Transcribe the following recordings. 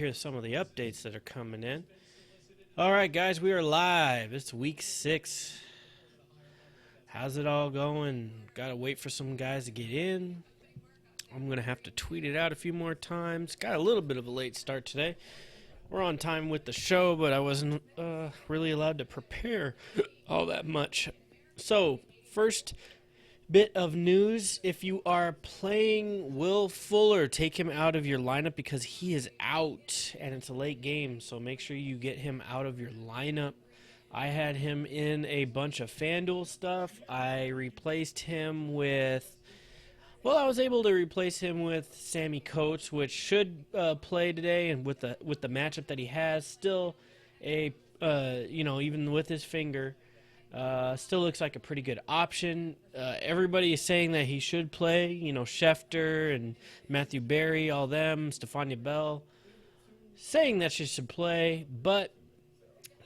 Here's some of the updates that are coming in. All right, guys, we are live. It's week 6. How's it all going? Gotta wait for some guys to get in. I'm gonna have to tweet it out a few more times. Got a little bit of a late start today. We're on time with the show, but I wasn't really allowed to prepare all that much. So, first bit of news: if you are playing Will Fuller, take him out of your lineup because he is out and it's a late game, so make sure you get him out of your lineup. I had him in a bunch of Fanduel stuff. I replaced him with, I was able to replace him with Sammy Coates, which should play today, and with the matchup that he has, still even with his finger, still looks like a pretty good option. Everybody is saying that he should play. Schefter and Matthew Berry, all them, Stephania Bell, saying that she should play. But,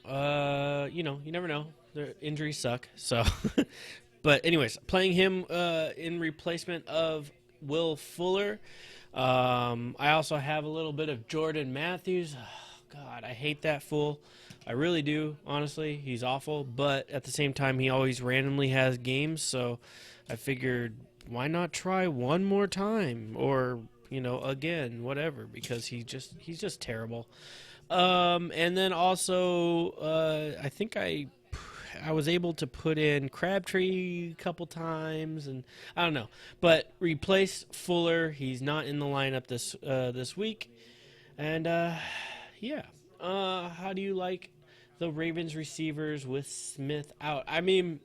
you never know. Their injuries suck. So, but anyways, playing him in replacement of Will Fuller. I also have a little bit of Jordan Matthews. Oh, God, I hate that fool. I really do, honestly. He's awful, but at the same time, he always randomly has games, so I figured, why not try one more time, or, again, whatever, because he's just terrible. And then also, I think I was able to put in Crabtree a couple times, and I don't know, but replace Fuller. He's not in the lineup this week, and yeah. How do you like the Ravens receivers with Smith out? I mean,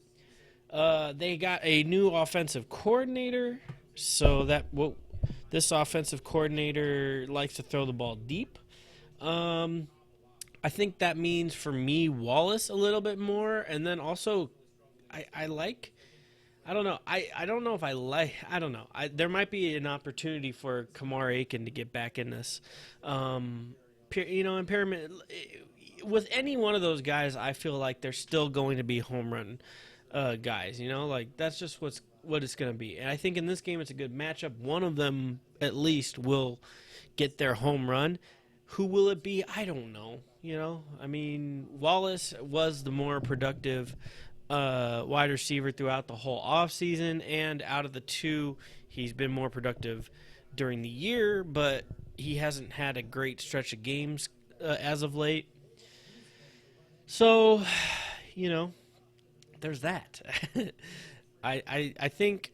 they got a new offensive coordinator, so this offensive coordinator likes to throw the ball deep. I think that means for me Wallace a little bit more, and then also I don't know. I don't know if I like. I don't know. There might be an opportunity for Kamar Aiken to get back in this. Impairment with any one of those guys, I feel like they're still going to be home run guys. That's just what it's going to be. And I think in this game, it's a good matchup. One of them at least will get their home run. Who will it be? I don't know. I mean, Wallace was the more productive wide receiver throughout the whole offseason, and out of the two, he's been more productive during the year, but he hasn't had a great stretch of games as of late. So, there's that. I think,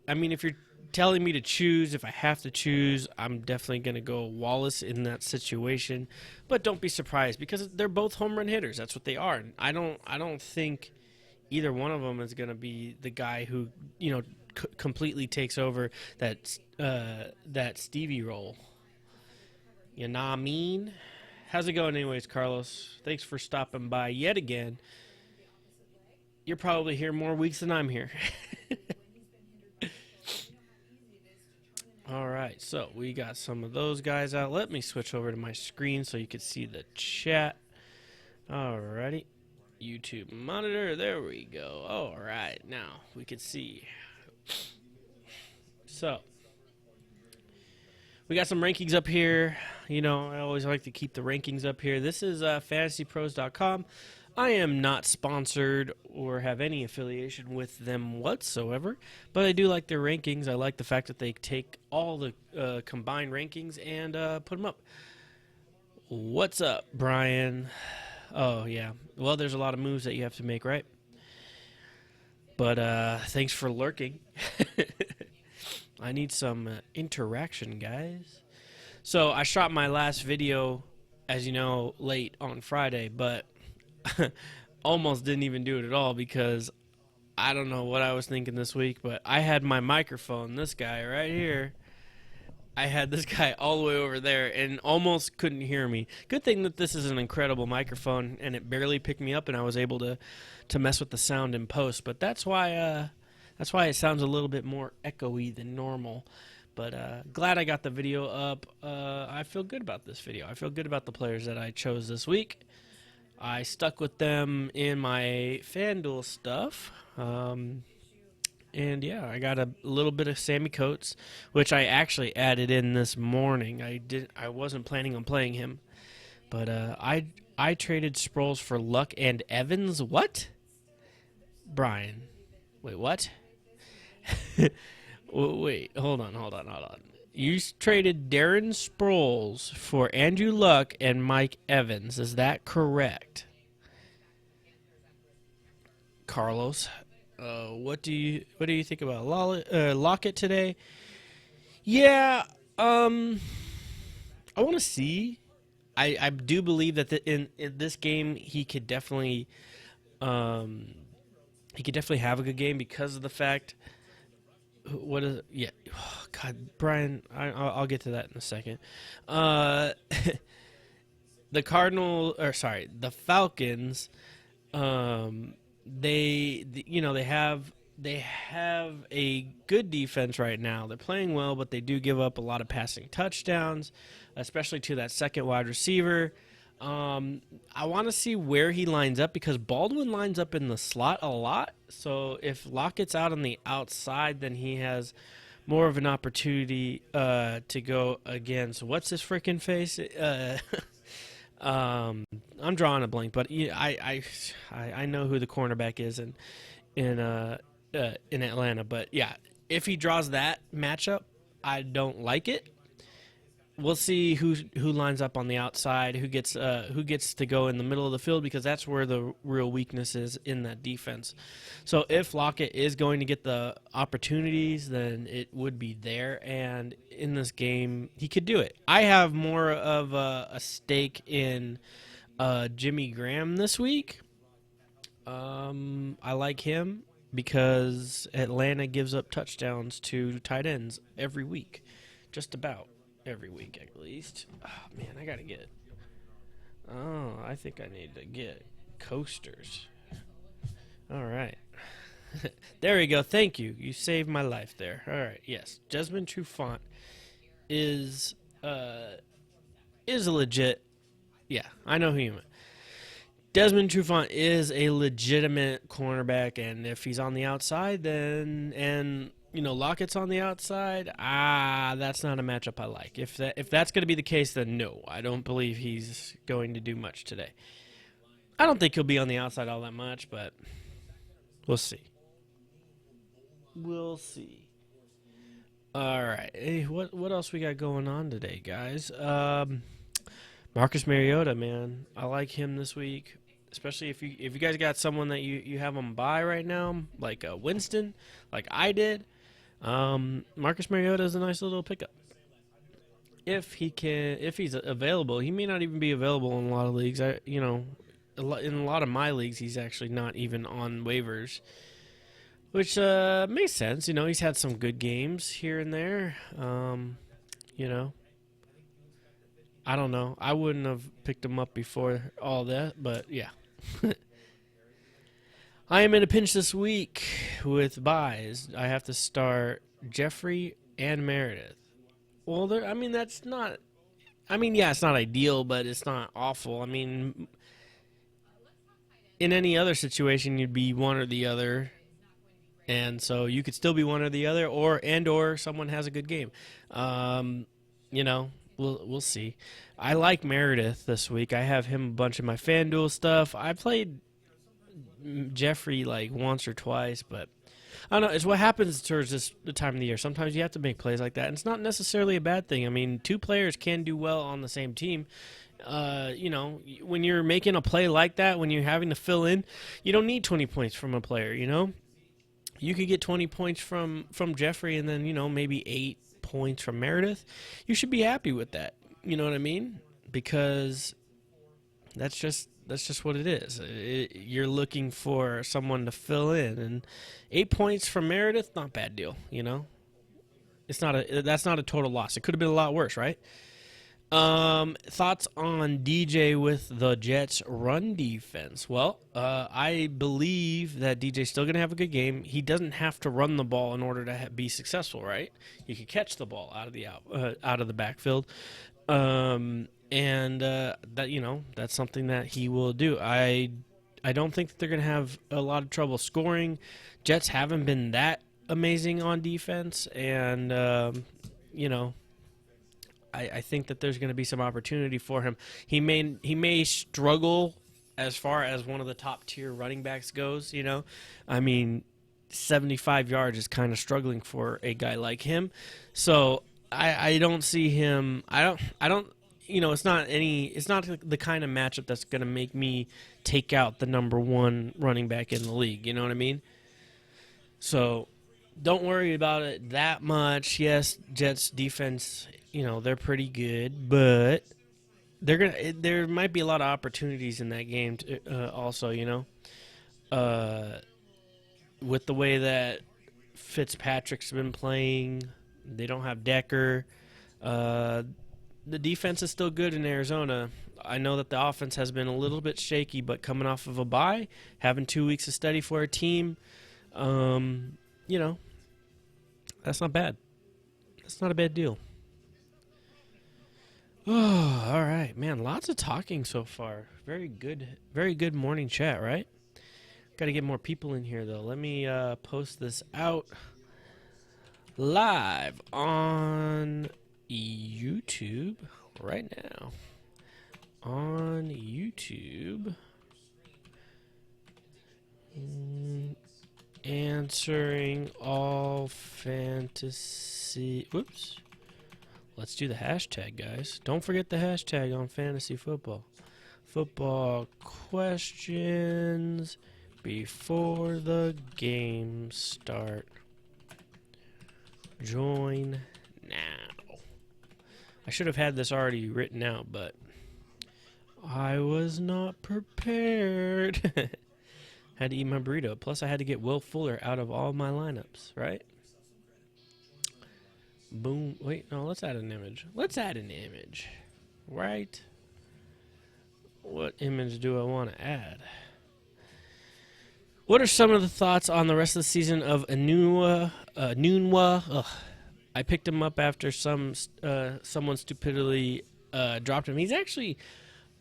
if you're telling me to choose, if I have to choose, I'm definitely going to go Wallace in that situation. But don't be surprised, because they're both home run hitters. That's what they are. And I don't think either one of them is going to be the guy who, completely takes over that Stevie role. You know what I mean? How's it going anyways, Carlos? Thanks for stopping by yet again. You're probably here more weeks than I'm here. All right, so we got some of those guys out. Let me switch over to my screen so you can see the chat. All righty. YouTube monitor. There we go. All right, now we can see. So, we got some rankings up here. I always like to keep the rankings up here. This is fantasypros.com. I am not sponsored or have any affiliation with them whatsoever, but I do like their rankings. I like the fact that they take all the combined rankings and put them up. What's up, Brian? Oh, yeah. Well, there's a lot of moves that you have to make, right? But thanks for lurking. I need some interaction, guys. So I shot my last video, as you know, late on Friday, but almost didn't even do it at all because I don't know what I was thinking this week, but I had my microphone, this guy right here. I had this guy all the way over there and almost couldn't hear me. Good thing that this is an incredible microphone and it barely picked me up and I was able to mess with the sound in post, but that's why it sounds a little bit more echoey than normal. But glad I got the video up. I feel good about this video. I feel good about the players that I chose this week. I stuck with them in my FanDuel stuff. And yeah, I got a little bit of Sammy Coates, which I actually added in this morning. I wasn't planning on playing him, but I traded Sproles for Luck and Evans. What? Brian. Wait, what? Wait, hold on. You traded Darren Sproles for Andrew Luck and Mike Evans. Is that correct? Carlos, what do you think about Lockett today? Yeah, I want to see. I do believe that in this game um, he could definitely have a good game because of the fact. What is yeah? Oh, God, Brian, I'll get to that in a second. Uh, the Falcons. Um, they have a good defense right now. They're playing well, but they do give up a lot of passing touchdowns, especially to that second wide receiver. I want to see where he lines up because Baldwin lines up in the slot a lot. So if Lockett's out on the outside, then he has more of an opportunity to go against what's his freaking face. I'm drawing a blank, but yeah, I know who the cornerback is in Atlanta. But yeah, if he draws that matchup, I don't like it. We'll see who lines up on the outside, who gets to go in the middle of the field because that's where the real weakness is in that defense. So if Lockett is going to get the opportunities, then it would be there. And in this game, he could do it. I have more of a stake in Jimmy Graham this week. I like him because Atlanta gives up touchdowns to tight ends every week, just about every week at least. Oh, man, I gotta get. Oh, I think I need to get coasters. All right. There we go. Thank you. You saved my life there. All right. Yes, Desmond Trufant is a legit. Yeah, I know who you meant. Desmond Trufant is a legitimate cornerback, and if he's on the outside, then Lockett's on the outside. That's not a matchup I like. If that's going to be the case, then no, I don't believe he's going to do much today. I don't think he'll be on the outside all that much, but we'll see. We'll see. All right. Hey, what else we got going on today, guys? Marcus Mariota, man, I like him this week. Especially if you guys got someone that you have on bye right now, like Winston, like I did. Marcus Mariota is a nice little pickup. If he's available, he may not even be available in a lot of leagues. In a lot of my leagues, he's actually not even on waivers, which makes sense. He's had some good games here and there. I don't know. I wouldn't have picked him up before all that, but yeah. I am in a pinch this week with buys. I have to start Jeffrey and Meredith. Well, that's not. Yeah, it's not ideal, but it's not awful. In any other situation, you'd be one or the other, and so you could still be one or the other, or someone has a good game. We'll see. I like Meredith this week. I have him a bunch of my Fanduel stuff. I played Jeffrey like once or twice, but I don't know. It's what happens towards the time of the year. Sometimes you have to make plays like that, and it's not necessarily a bad thing. Two players can do well on the same team. When you're making a play like that, when you're having to fill in, you don't need 20 points from a player. You could get 20 points from Jeffrey, and then maybe 8 points from Meredith. You should be happy with that. You know what I mean? Because that's just what it is. You're looking for someone to fill in, and 8 points from Meredith, not a bad deal. That's not a total loss. It could have been a lot worse, right? Thoughts on DJ with the Jets' run defense? Well, I believe that DJ's still going to have a good game. He doesn't have to run the ball in order to be successful, right? You can catch the ball out of the backfield, and that's something that he will do. I don't think that they're going to have a lot of trouble scoring. Jets haven't been that amazing on defense, and you know, I think that there's going to be some opportunity for him. He may struggle as far as one of the top tier running backs goes. I mean, 75 yards is kind of struggling for a guy like him. So I don't see him. I don't. It's not the kind of matchup that's going to make me take out the number one running back in the league. You know what I mean? So don't worry about it that much. Yes, Jets defense, they're pretty good, but there might be a lot of opportunities in that game also, uh, with the way that Fitzpatrick's been playing. They don't have Decker. Uh, the defense is still good in Arizona. I know that the offense has been a little bit shaky, but coming off of a bye, having 2 weeks of study for a team, um, you know, that's not bad. That's not a bad deal. Oh, all right, man. Lots of talking so far. Very good morning chat, right? Got to get more people in here, though. Let me post this out live on YouTube right now. On YouTube. Answering all fantasy. Whoops. Let's do the hashtag, guys. Don't forget the hashtag on fantasy football. Football questions before the game start. Join now. I should have had this already written out, but I was not prepared. Had to eat my burrito. Plus, I had to get Will Fuller out of all my lineups, right? Boom. Wait, no, let's add an image. Right? What image do I want to add? What are some of the thoughts on the rest of the season of Anunwa? I picked him up after someone stupidly dropped him. He's actually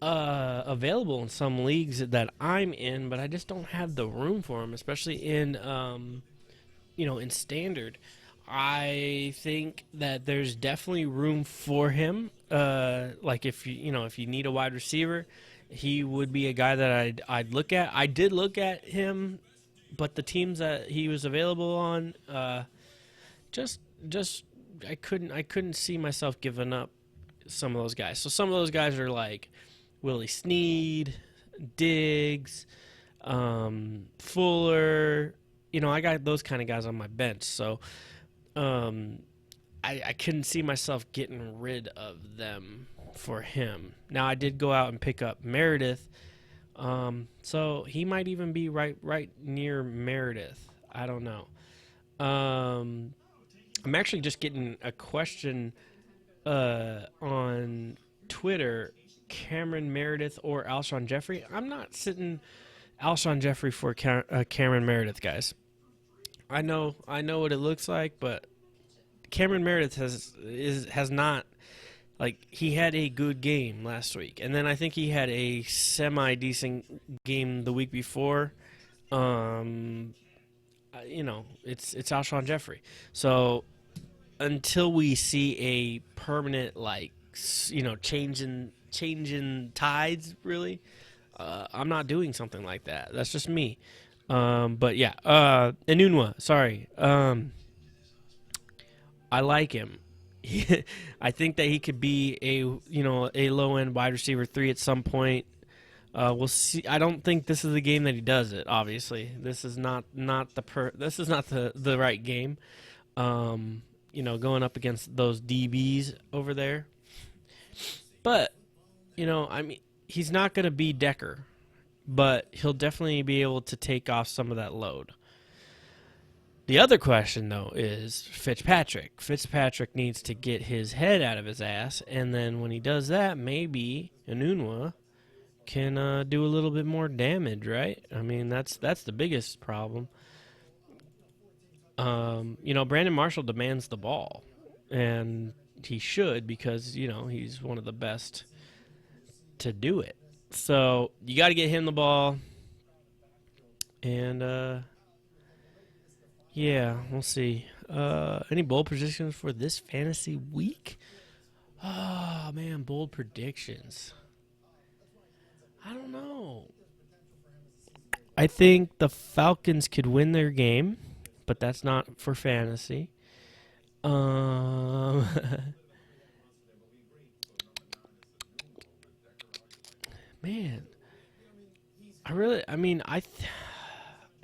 available in some leagues that I'm in, but I just don't have the room for him, especially in in standard. I think that there's definitely room for him. Like if you need a wide receiver, he would be a guy that I'd look at. I did look at him, but the teams that he was available on, just I couldn't see myself giving up some of those guys. So some of those guys are like Willie Snead, Diggs, Fuller. I got those kind of guys on my bench. So I couldn't see myself getting rid of them for him. Now I did go out and pick up Meredith, so he might even be right near Meredith. I don't know. I'm actually just getting a question on Twitter: Cameron Meredith or Alshon Jeffrey? I'm not sitting Alshon Jeffrey for Cameron Meredith, guys. I know what it looks like, but Cameron Meredith has not, like, he had a good game last week, and then I think he had a semi decent game the week before. It's Alshon Jeffrey. So until we see a permanent changing tides, really, I'm not doing something like that. That's just me. But yeah, Enunwa, sorry. I like him. I think that he could be a low end wide receiver 3 at some point. We'll see. I don't think this is the game that he does it. Obviously, this is not the right game. Going up against those DBs over there. But he's not going to be Decker, but he'll definitely be able to take off some of that load. The other question, though, is Fitzpatrick. Fitzpatrick needs to get his head out of his ass, and then when he does that, maybe Enunwa can do a little bit more damage, right? I mean, that's the biggest problem. Brandon Marshall demands the ball, and he should, because, he's one of the best to do it. So you got to get him the ball, and Yeah, we'll see. Any bold predictions for this fantasy week? Oh man, bold predictions. I don't know. I think the Falcons could win their game, but that's not for fantasy. Um, man, I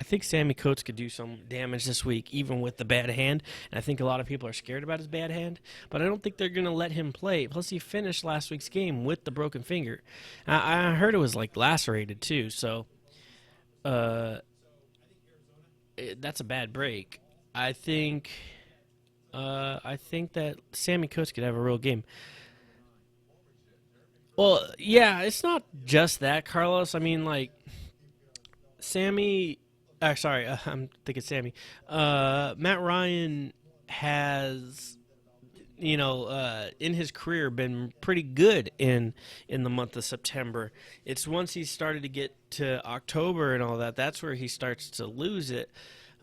think Sammy Coates could do some damage this week, even with the bad hand. And I think a lot of people are scared about his bad hand, but I don't think they're going to let him play. Plus, he finished last week's game with the broken finger. I heard it was like lacerated too, so uh, that's a bad break. I think, I think that Sammy Coates could have a real game. Well, yeah, it's not just that, Carlos. I mean, like Sammy. Sorry, I'm thinking Sammy. Matt Ryan has, in his career, been pretty good in the month of September. It's once he started to get to October and all that, that's where he starts to lose it.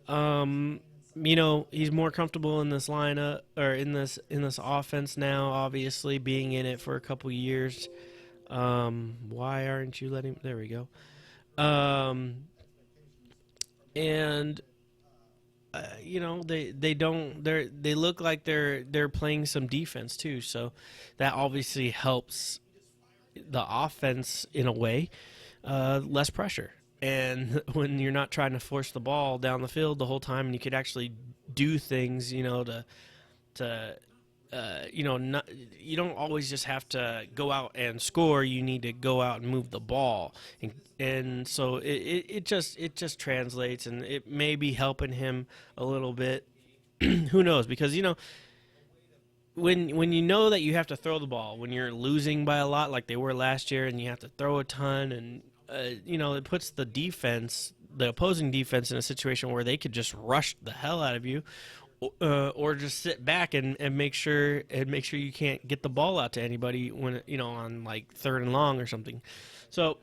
Um, he's more comfortable in this lineup or in this offense now. Obviously, being in it for a couple years. Why aren't you letting? There we go. Um, and they don't they look like they're playing some defense too, so that obviously helps the offense in a way. Less pressure, and when you're not trying to force the ball down the field the whole time, and you could actually do things, to not, you don't always just have to go out and score. You need to go out and move the ball, and so it just translates, and it may be helping him a little bit. Who knows? Because when you know that you have to throw the ball when you're losing by a lot, like they were last year, and you have to throw a ton, and it puts the opposing defense, in a situation where they could just rush the hell out of you, or just sit back and make sure you can't get the ball out to anybody when on like third and long or something. So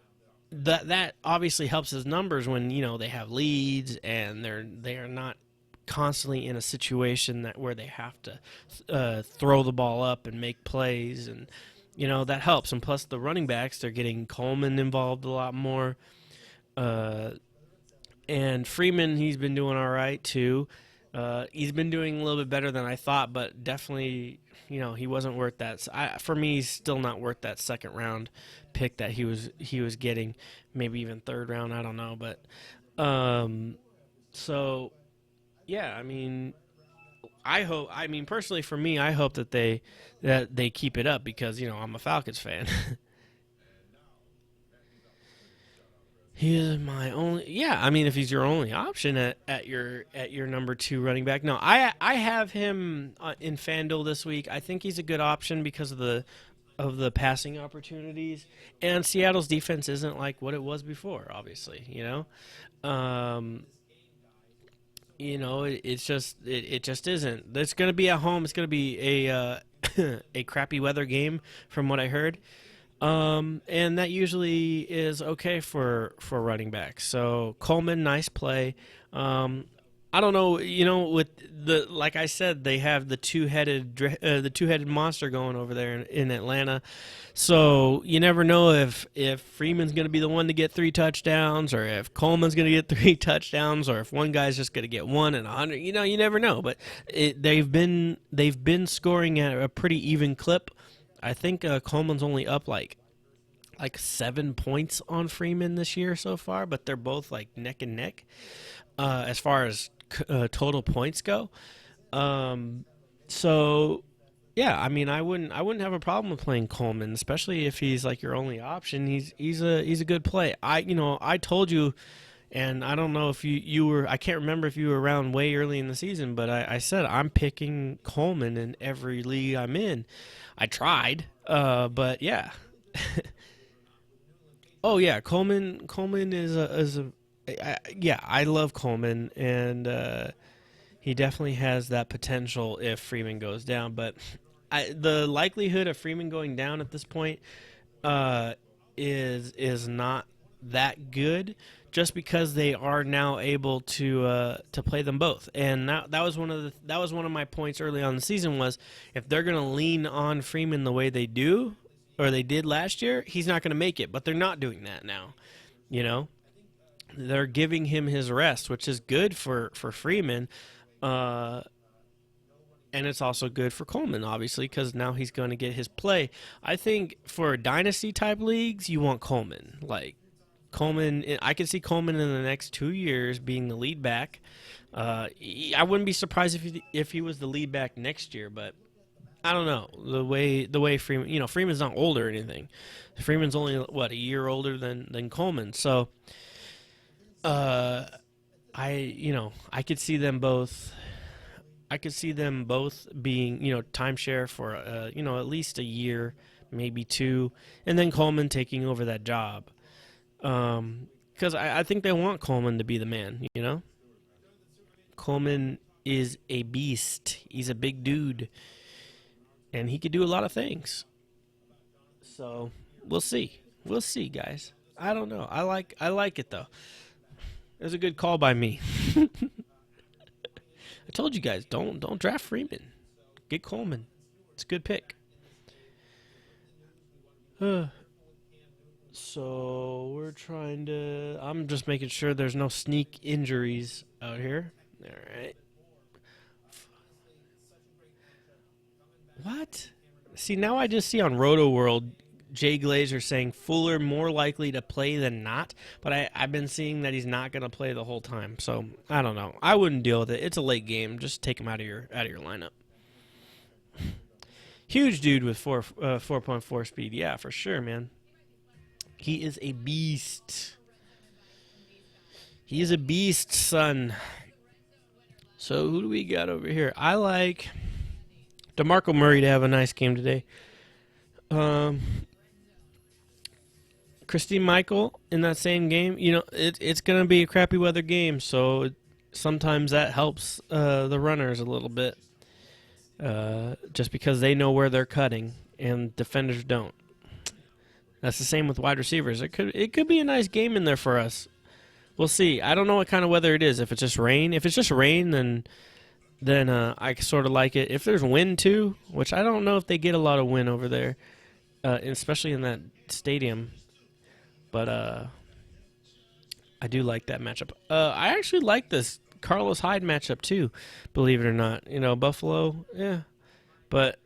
that obviously helps his numbers when they have leads, and they are not constantly in a situation that where they have to throw the ball up and make plays, and that helps. And plus the running backs, they're getting Coleman involved a lot more. Uh, and Freeman, he's been doing all right too. He's been doing a little bit better than I thought, but definitely, he wasn't worth that. For me, he's still not worth that second round pick that he was getting, maybe even third round. I don't know, but so yeah, I mean, I hope. I mean, personally, for me, I hope that they keep it up, because I'm a Falcons fan. He is my only. Yeah, I mean, if he's your only option at your number two running back, no, I have him in Fanduel this week. I think he's a good option because of the passing opportunities, and Seattle's defense isn't like what it was before. Obviously, um, it just isn't. It's going to be at home. It's going to be a crappy weather game, from what I heard. And that usually is okay for running backs. So Coleman, nice play. I don't know, with the like I said, they have the two headed monster going over there in Atlanta. So you never know if Freeman's going to be the one to get 3 touchdowns, or if Coleman's going to get 3 touchdowns, or if one guy's just going to get one in 100. You never know. But they've been scoring at a pretty even clip. I think Coleman's only up like 7 points on Freeman this year so far, but they're both like neck and neck as far as total points go. Um, so yeah, I mean, I wouldn't have a problem with playing Coleman, especially if he's like your only option. He's a good play. I told you, and I don't know if you were. I can't remember if you were around way early in the season, but I said I'm picking Coleman in every league I'm in. I tried, but yeah. Oh yeah, Coleman yeah, I love Coleman, and he definitely has that potential if Freeman goes down. But the likelihood of Freeman going down at this point uh, is not that good, just because they are now able to play them both. And that was one of my points early on in the season was if they're going to lean on Freeman the way they do or they did last year, he's not going to make it. But they're not doing that now. You know, they're giving him his rest, which is good for Freeman. And it's also good for Coleman, obviously, because now he's going to get his play. I think for dynasty-type leagues, you want Coleman. Like, Coleman, I could see Coleman in the next 2 years being the lead back. I wouldn't be surprised if he was the lead back next year, but I don't know. The way Freeman, Freeman's not old or anything. Freeman's only, a year older than Coleman. So, I could see them both. I could see them both being, timeshare for, at least a year, maybe 2, and then Coleman taking over that job. Because I think they want Coleman to be the man, Coleman is a beast. He's a big dude, and he could do a lot of things. So we'll see. We'll see, guys. I don't know. I like it though. It was a good call by me. I told you guys, don't draft Freeman. Get Coleman. It's a good pick. So I'm just making sure there's no sneak injuries out here. All right. What? See, now I just see on Roto World, Jay Glazer saying Fuller more likely to play than not, but I've been seeing that he's not going to play the whole time. So I don't know. I wouldn't deal with it. It's a late game. Just take him out of your lineup. Huge dude with 4.4 speed. Yeah, for sure, man. He is a beast. He is a beast, son. So who do we got over here? I like DeMarco Murray to have a nice game today. Christine Michael in that same game, it's going to be a crappy weather game, so sometimes that helps the runners a little bit, just because they know where they're cutting and defenders don't. That's the same with wide receivers. It could be a nice game in there for us. We'll see. I don't know what kind of weather it is. If it's just rain, then I sort of like it. If there's wind too, which I don't know if they get a lot of wind over there, especially in that stadium. But I do like that matchup. I actually like this Carlos Hyde matchup too, believe it or not. Buffalo, yeah. But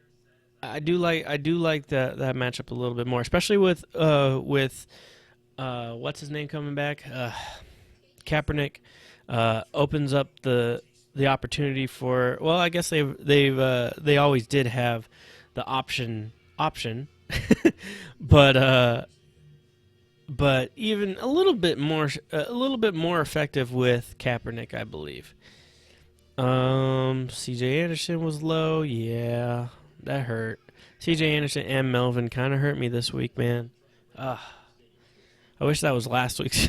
I do like that matchup a little bit more, especially with what's his name coming back? Kaepernick opens up the opportunity for, well, I guess they always did have the option, but even a little bit more effective with Kaepernick, I believe. C.J. Anderson was low, yeah, that hurt. C.J. Anderson and Melvin kind of hurt me this week, man. I wish that was last week's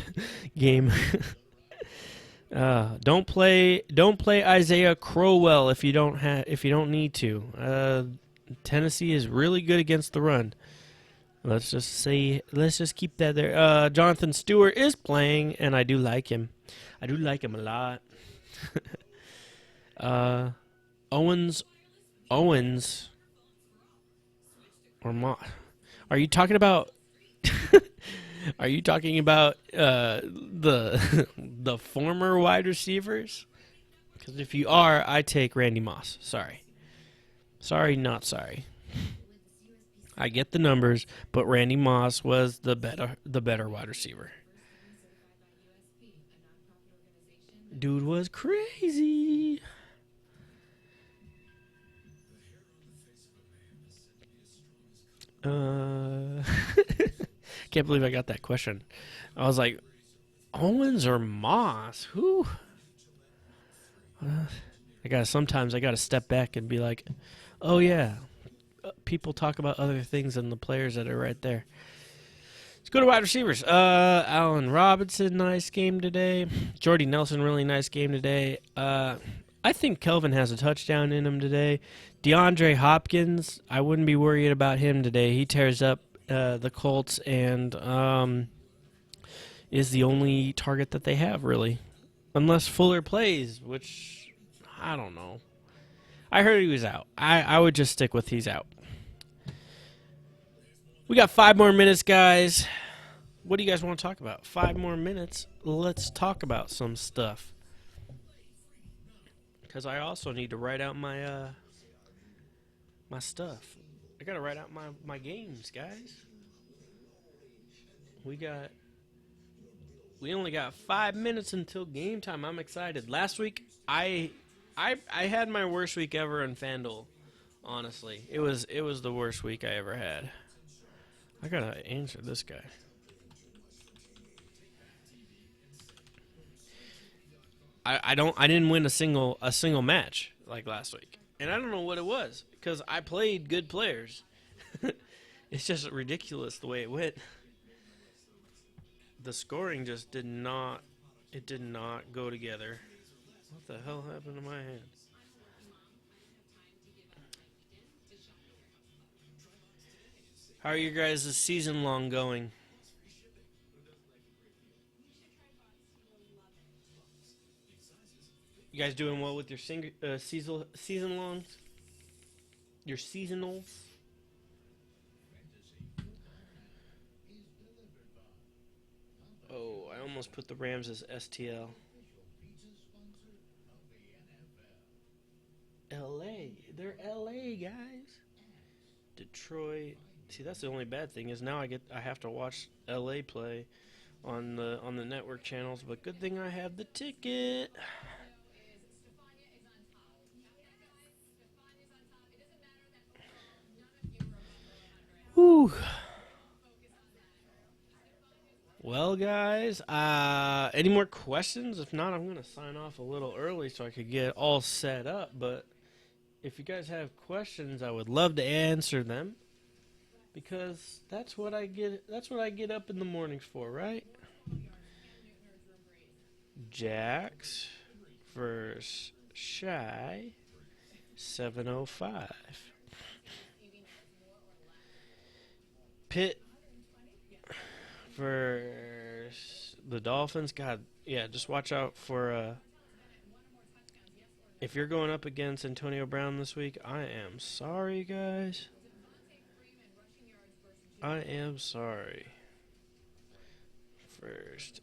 game. Don't play Isaiah Crowell if you don't need to. Tennessee is really good against the run. Let's just keep that there. Jonathan Stewart is playing, and I do like him. I do like him a lot. Owens, or are you talking about? Are you talking about the former wide receivers? Because if you are, I take Randy Moss. Sorry, not sorry. I get the numbers, but Randy Moss was the better wide receiver. Dude was crazy. Can't believe I got that question. I was like, Owens or Moss? Who? Sometimes I gotta step back and be like, oh yeah. People talk about other things than the players that are right there. Let's go to wide receivers. Allen Robinson, nice game today. Jordy Nelson, really nice game today. I think Kelvin has a touchdown in him today. DeAndre Hopkins, I wouldn't be worried about him today. He tears up the Colts, and is the only target that they have, really. Unless Fuller plays, which I don't know. I heard he was out. I would just stick with he's out. We got 5 more minutes, guys. What do you guys want to talk about? 5 more minutes. Let's talk about some stuff. Because I also need to write out my my stuff. I gotta write out my games, guys. We only got 5 minutes until game time. I'm excited. Last week I had my worst week ever in Fanduel. Honestly, it was the worst week I ever had. I gotta answer this guy. I didn't win a single match like last week, and I don't know what it was because I played good players. It's just ridiculous the way it went. The scoring just did not go together. What the hell happened to my hand? How are you guys' season long going? You guys doing well with your season longs? Your seasonals? Oh, I almost put the Rams as STL. LA. They're LA, guys. Detroit. See, that's the only bad thing is now I have to watch LA play on the network channels, but good thing I have the ticket. Whew. Well, guys, any more questions? If not, I'm going to sign off a little early so I could get all set up. But if you guys have questions, I would love to answer them because that's what I get. That's what I get up in the mornings for, right? Jax versus Shy 705. Pitt versus the Dolphins. God, yeah, just watch out for if you're going up against Antonio Brown this week. I am sorry, guys. I am sorry. First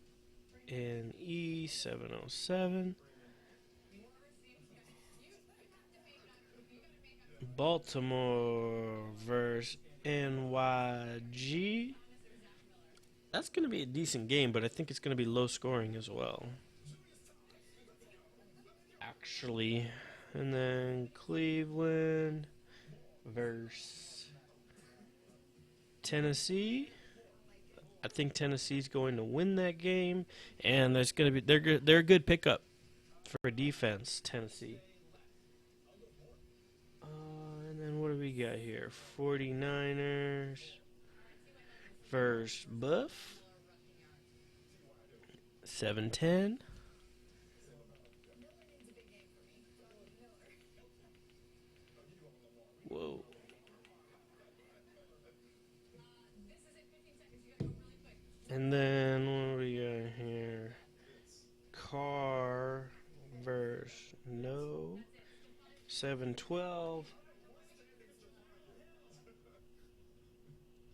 in E707. Baltimore versus NYG. That's going to be a decent game, but I think it's going to be low scoring as well. Actually. And then Cleveland versus Tennessee. I think Tennessee's going to win that game, and there's going to be they're a good pickup for defense, Tennessee. And then what do we got here? 49ers versus Buff. 7-10. Whoa. And then what do we got here? Carr versus No. 7-12.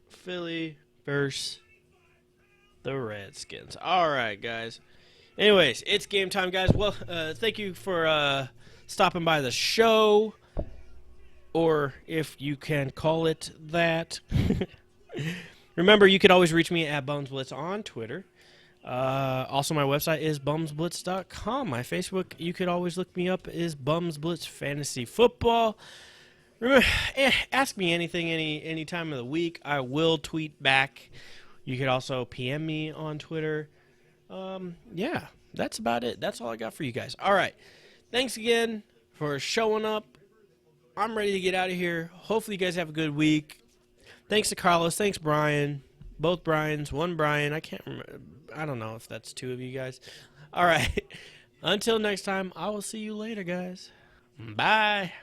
Philly versus the Redskins. All right, guys. Anyways, it's game time, guys. Well, thank you for stopping by the show, or if you can call it that. Remember, you could always reach me at BumsBlitz on Twitter. Also, my website is bumsblitz.com. My Facebook, you could always look me up, is BumsBlitz Fantasy Football. Remember, ask me anything any time of the week. I will tweet back. You could also PM me on Twitter. Yeah, that's about it. That's all I got for you guys. All right. Thanks again for showing up. I'm ready to get out of here. Hopefully you guys have a good week. Thanks to Carlos. Thanks, Brian. Both Brians. One Brian. I can't remember. I don't know if that's two of you guys. All right. Until next time, I will see you later, guys. Bye.